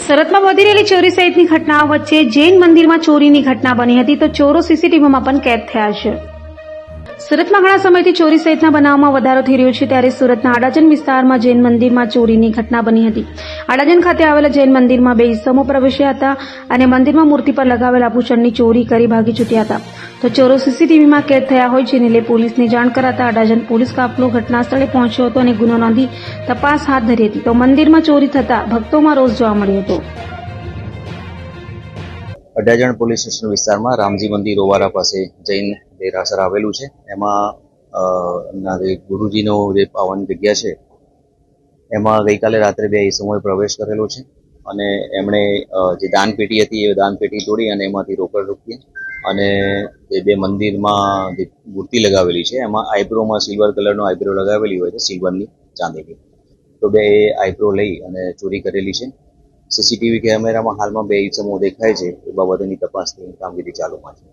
સુરતમાં વધી રહેલી ચોરી સહિતની ઘટનાઓ વચ્ચે જૈન મંદિરમાં ચોરીની ઘટના બની હતી તો ચોરો સીસીટીવીમાં પણ કેદ થયા છે। સુરતમાં ઘણા સમયથી ચોરી સહિતના બનાવમાં વધારો થઈ રહ્યો છે ત્યારે સુરતના આડાજન વિસ્તારમાં જૈન મંદિરમાં ચોરીની ઘટના બની હતી। આડાજન ખાતે આવેલા જૈન મંદિરમાં બે ઈસમો પ્રવેશ્યા હતા અને મંદિરમાં મૂર્તિ પર લગાવેલા આભૂષણની ચોરી કરી ભાગી છૂટ્યા હતા તો ચોરો સીસીટીવીમાં કેદ થયા હોય જેને લઈ પોલીસને જાણ કરાતા આડાજન પોલીસ કાફલો ઘટના સ્થળે પહોંચ્યો હતો અને ગુનો નોંધી તપાસ હાથ ધરી હતી તો મંદિરમાં ચોરી થતા ભક્તોમાં રોષ જોવા મળ્યો હતો। અડાજણ પોલીસ સ્ટેશન વિસ્તારમાં રામજી મંદિર ઓવારા પાસે જૈન દેરાસર આવેલું છે। એમાં જે ગુરુજીનો જે પાવન જગ્યા છે એમાં ગઈકાલે રાત્રે બે ઈસમોએ પ્રવેશ કરેલો છે અને એમણે જે દાનપેટી હતી એ દાનપેટી તોડી અને એમાંથી રોકડ રૂપિયા અને જે બે મંદિરમાં જે મૂર્તિ લગાવેલી છે એમાં આઈબ્રોમાં સિલ્વર કલરનો આઈબ્રો લગાવેલી હોય છે સિલ્વરની ચાંદીની, તો બે આઈબ્રો લઈ અને ચોરી કરેલી છે। સીસીટીવી કેમેરામાં હાલમાં બે ઈસમો દેખાય છે એ બાબતની તપાસની કામગીરી ચાલુમાં છે।